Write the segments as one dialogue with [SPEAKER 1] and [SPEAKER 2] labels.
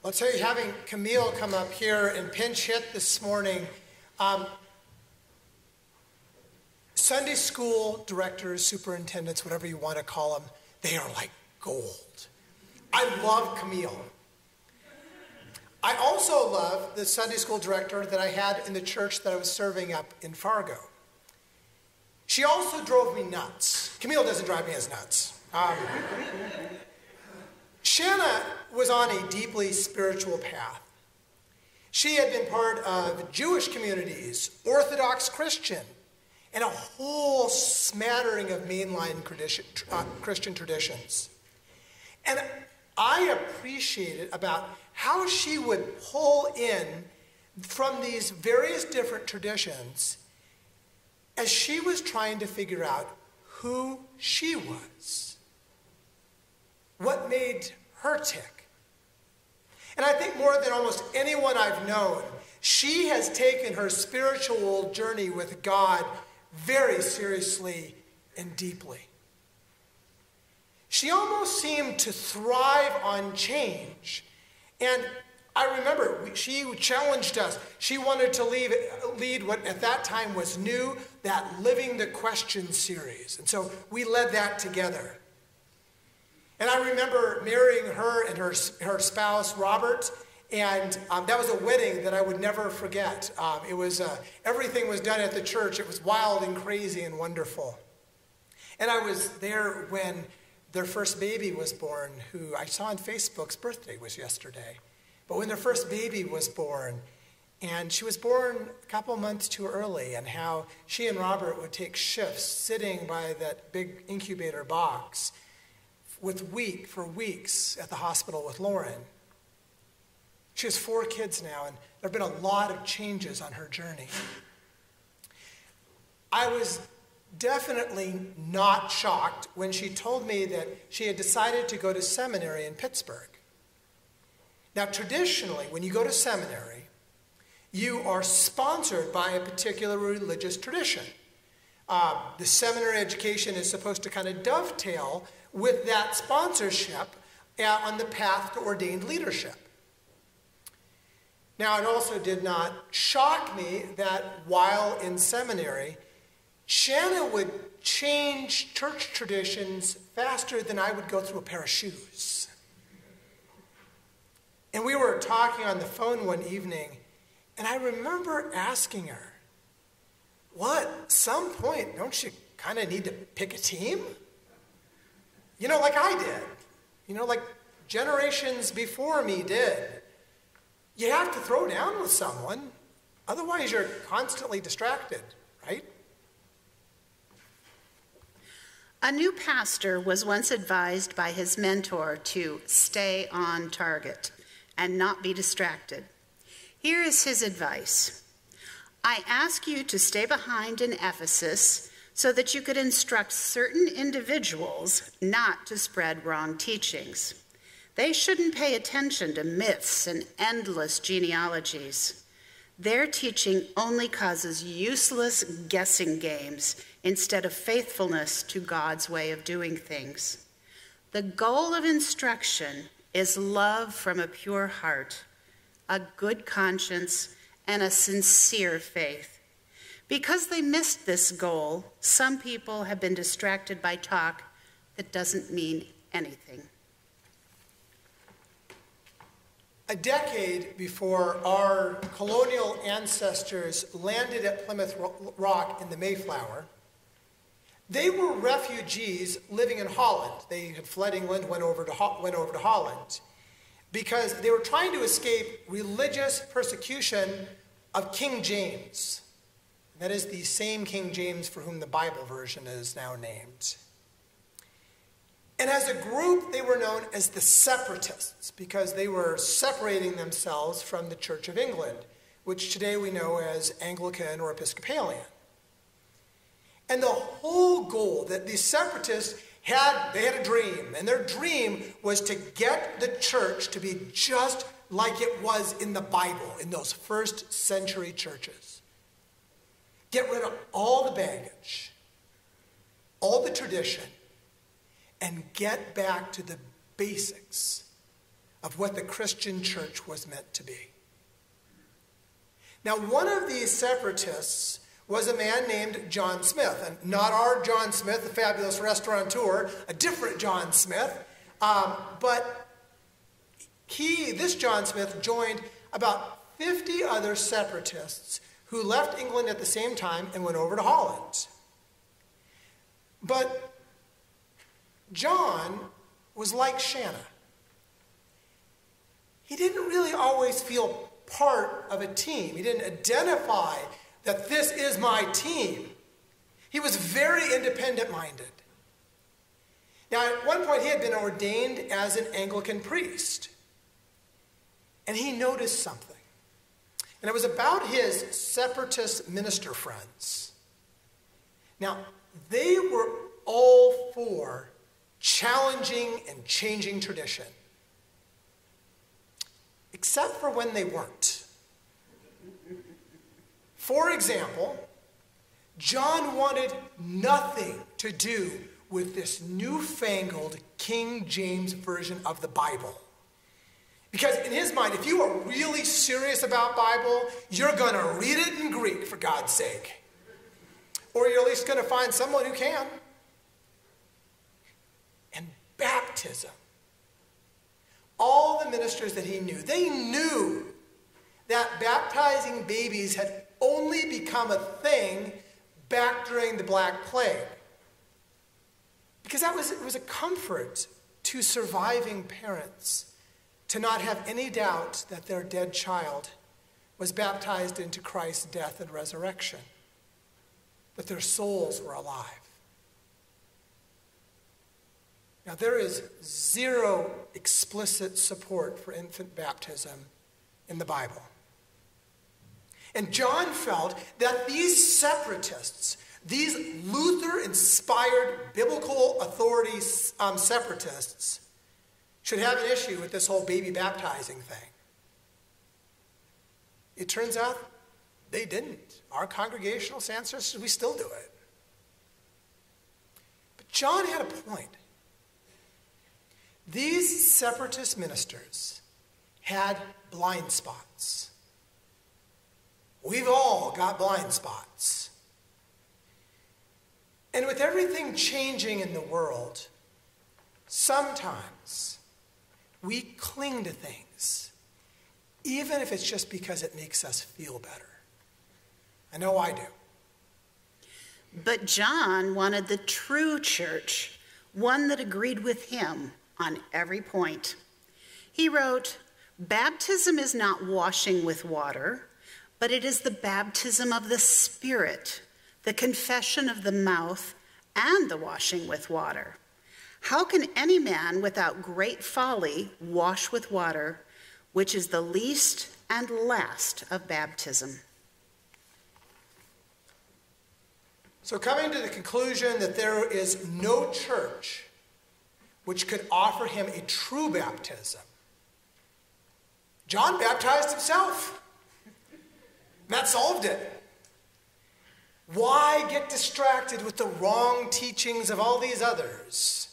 [SPEAKER 1] I'll tell you, having Camille come up here and pinch hit this morning, Sunday school directors, superintendents, whatever you want to call them, they are like gold. I love Camille. I also love the Sunday school director that I had in the church that I was serving up in Fargo. She also drove me nuts. Camille doesn't drive me as nuts. Shanna was on a deeply spiritual path. She had been part of Jewish communities, Orthodox Christian, and a whole smattering of mainline Christian traditions. And I appreciated about how she would pull in from these various different traditions as she was trying to figure out who she was, what made her tick. And I think more than almost anyone I've known, she has taken her spiritual journey with God very seriously and deeply. She almost seemed to thrive on change. And I remember she challenged us. She wanted to lead what at that time was new, that Living the Question series. And so we led that together. And I remember marrying her and her spouse, Robert, and that was a wedding that I would never forget. It was everything was done at the church. It was wild and crazy and wonderful. And I was there when their first baby was born, who I saw on Facebook's birthday was yesterday. But when their first baby was born, and she was born a couple months too early, and how she and Robert would take shifts sitting by that big incubator box for weeks at the hospital with Lauren. She has 4 kids now, and there have been a lot of changes on her journey. I was definitely not shocked when she told me that she had decided to go to seminary in Pittsburgh. Now, traditionally, when you go to seminary, you are sponsored by a particular religious tradition. The seminary education is supposed to kind of dovetail with that sponsorship on the path to ordained leadership. Now, it also did not shock me that while in seminary, Shanna would change church traditions faster than I would go through a pair of shoes. And we were talking on the phone one evening, and I remember asking her, "What? At some point, don't you kind of need to pick a team? You know, like I did. You know, like generations before me did. You have to throw down with someone. Otherwise, you're constantly distracted, right?"
[SPEAKER 2] A new pastor was once advised by his mentor to stay on target and not be distracted. Here is his advice. "I ask you to stay behind in Ephesus so that you could instruct certain individuals not to spread wrong teachings. They shouldn't pay attention to myths and endless genealogies. Their teaching only causes useless guessing games instead of faithfulness to God's way of doing things. The goal of instruction is love from a pure heart, a good conscience, and a sincere faith. Because they missed this goal, some people have been distracted by talk that doesn't mean anything."
[SPEAKER 1] A decade before our colonial ancestors landed at Plymouth Rock in the Mayflower, they were refugees living in Holland. They had fled England, went over to Holland, because they were trying to escape religious persecution of King James. That is the same King James for whom the Bible version is now named. And as a group, they were known as the Separatists because they were separating themselves from the Church of England, which today we know as Anglican or Episcopalian. And the whole goal that these Separatists they had a dream, and their dream was to get the church to be just like it was in the Bible, in those first century churches. Get rid of all the baggage, all the tradition, and get back to the basics of what the Christian church was meant to be. Now, one of these separatists was a man named John Smyth, and not our John Smith, the fabulous restaurateur, a different John Smith, but this John Smith joined about 50 other separatists who left England at the same time and went over to Holland. But John was like Shanna. He didn't really always feel part of a team. He didn't identify that this is my team. He was very independent-minded. Now, at one point, he had been ordained as an Anglican priest. And he noticed something. And it was about his separatist minister friends. Now, they were all for challenging and changing tradition. Except for when they weren't. For example, John wanted nothing to do with this newfangled King James version of the Bible. Because in his mind, if you are really serious about Bible, you're going to read it in Greek, for God's sake. Or you're at least going to find someone who can. And baptism. All the ministers that he knew, they knew that baptizing babies had only become a thing back during the Black Plague. Because it was a comfort to surviving parents to not have any doubt that their dead child was baptized into Christ's death and resurrection, that their souls were alive. Now, there is zero explicit support for infant baptism in the Bible. And John felt that these separatists, these Luther-inspired biblical authority separatists, should have an issue with this whole baby baptizing thing. It turns out they didn't. Our congregational ancestors, we still do it. But John had a point. These separatist ministers had blind spots. We've all got blind spots. And with everything changing in the world, sometimes we cling to things, even if it's just because it makes us feel better. I know I do.
[SPEAKER 2] But John wanted the true church, one that agreed with him on every point. He wrote, "Baptism is not washing with water, but it is the baptism of the Spirit, the confession of the mouth, and the washing with water. How can any man without great folly wash with water, which is the least and last of baptism?"
[SPEAKER 1] So coming to the conclusion that there is no church which could offer him a true baptism, John baptized himself. That solved it. Why get distracted with the wrong teachings of all these others?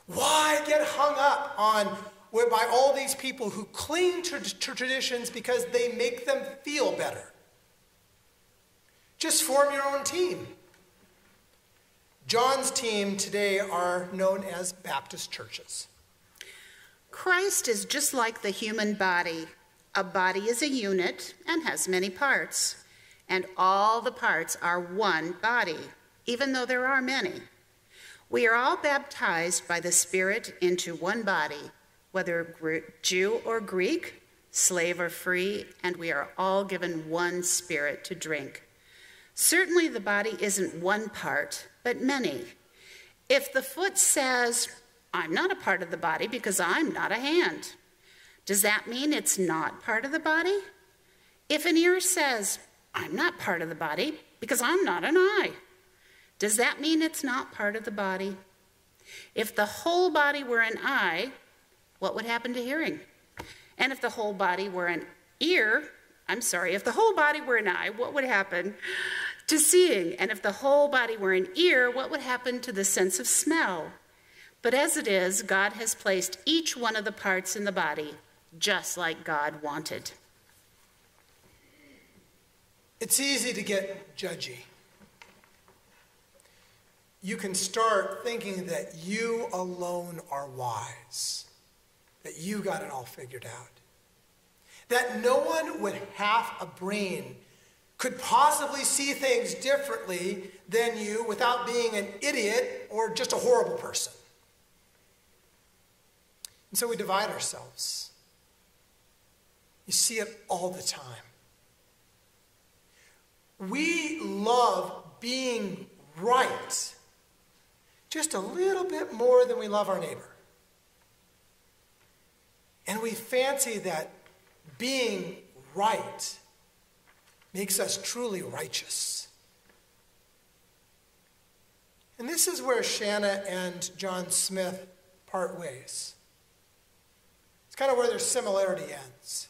[SPEAKER 1] Why get hung up by all these people who cling to traditions because they make them feel better? Just form your own team. John's team today are known as Baptist churches.
[SPEAKER 2] Christ is just like the human body. A body is a unit and has many parts, and all the parts are one body, even though there are many. We are all baptized by the Spirit into one body, whether Jew or Greek, slave or free, and we are all given one Spirit to drink. Certainly the body isn't one part, but many. If the foot says, "I'm not a part of the body because I'm not a hand," does that mean it's not part of the body? If an ear says, "I'm not part of the body because I'm not an eye," does that mean it's not part of the body? If the whole body were an eye, what would happen to hearing? And if the whole body were an if the whole body were an eye, what would happen to seeing? And if the whole body were an ear, what would happen to the sense of smell? But as it is, God has placed each one of the parts in the body just like God wanted.
[SPEAKER 1] It's easy to get judgy. You can start thinking that you alone are wise, that you got it all figured out, that no one with half a brain could possibly see things differently than you without being an idiot or just a horrible person. And so we divide ourselves. You see it all the time. We love being right just a little bit more than we love our neighbor. And we fancy that being right makes us truly righteous. And this is where Shanna and John Smyth part ways. It's kind of where their similarity ends.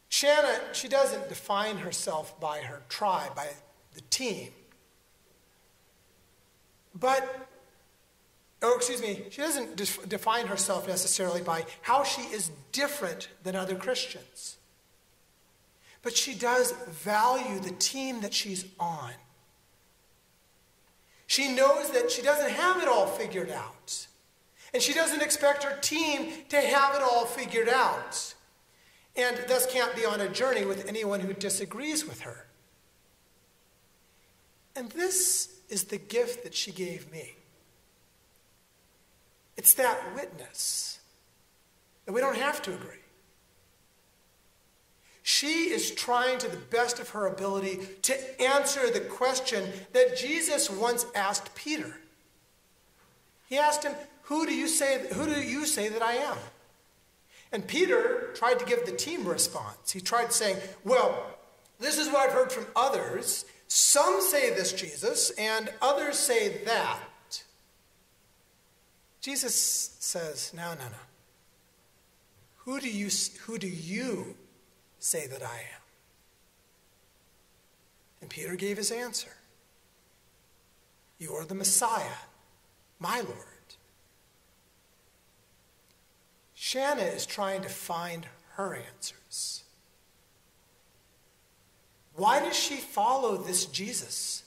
[SPEAKER 1] Shanna, she doesn't define herself by her tribe, by the team. She doesn't define herself necessarily by how she is different than other Christians. But she does value the team that she's on. She knows that she doesn't have it all figured out. And she doesn't expect her team to have it all figured out. And thus can't be on a journey with anyone who disagrees with her. And this is the gift that she gave me. It's that witness that we don't have to agree. She is trying to the best of her ability to answer the question that Jesus once asked Peter. He asked him, who do you say that I am? And Peter tried to give the team response. He tried saying, well, this is what I've heard from others. Some say this Jesus, and others say that. Jesus says, no. Who do you say that I am? And Peter gave his answer. You are the Messiah, my Lord. Shanna is trying to find her answers. Why does she follow this Jesus?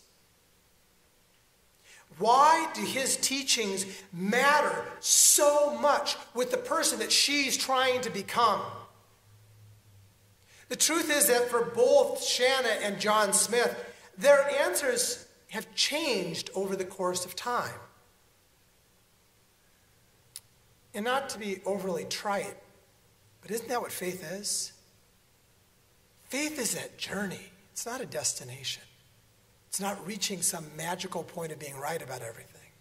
[SPEAKER 1] Why do his teachings matter so much with the person that she's trying to become? The truth is that for both Shanna and John Smyth, their answers have changed over the course of time. And not to be overly trite, but isn't that what faith is? Faith is that journey. It's not a destination. It's not reaching some magical point of being right about everything.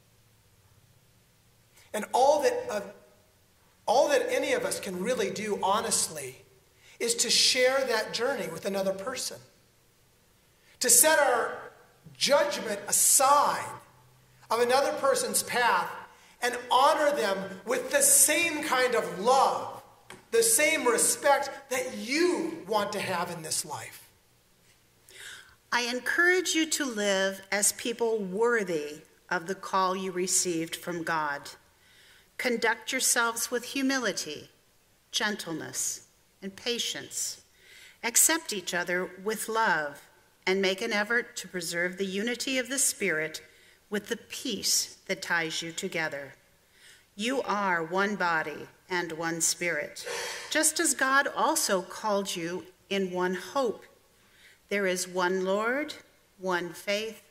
[SPEAKER 1] And all that any of us can really do, honestly, is to share that journey with another person. To set our judgment aside of another person's path and honor them with the same kind of love, the same respect that you want to have in this life.
[SPEAKER 2] I encourage you to live as people worthy of the call you received from God. Conduct yourselves with humility, gentleness, and patience. Accept each other with love and make an effort to preserve the unity of the Spirit with the peace that ties you together. You are one body and one Spirit, just as God also called you in one hope. There is one Lord, one faith,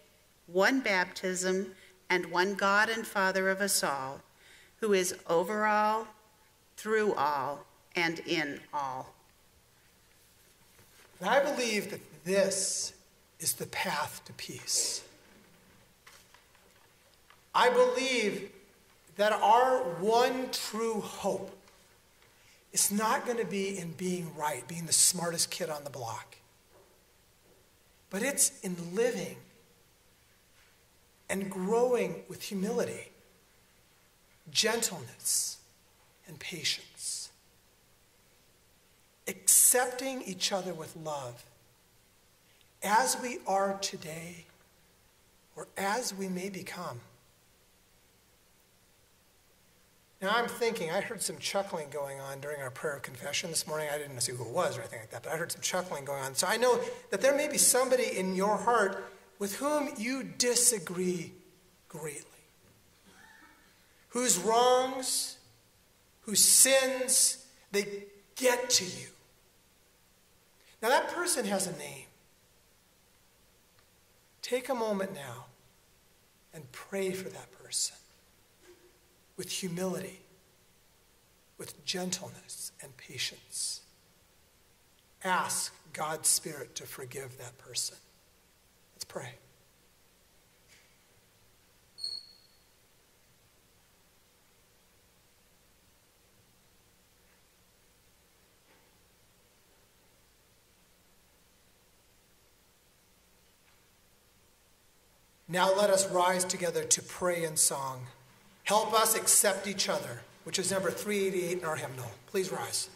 [SPEAKER 2] one baptism, and one God and Father of us all, who is over all, through all, and in all.
[SPEAKER 1] And I believe that this is the path to peace. I believe that our one true hope is not going to be in being right, being the smartest kid on the block. But it's in living and growing with humility, gentleness, and patience. Accepting each other with love as we are today or as we may become. Now I'm thinking, I heard some chuckling going on during our prayer of confession this morning. I didn't see who it was or anything like that, but I heard some chuckling going on. So I know that there may be somebody in your heart with whom you disagree greatly, whose wrongs, whose sins, they get to you. Now that person has a name. Take a moment now and pray for that person with humility, with gentleness and patience. Ask God's Spirit to forgive that person. Let's pray. Now let us rise together to pray in song. Help us accept each other, which is number 388 in our hymnal. Please rise.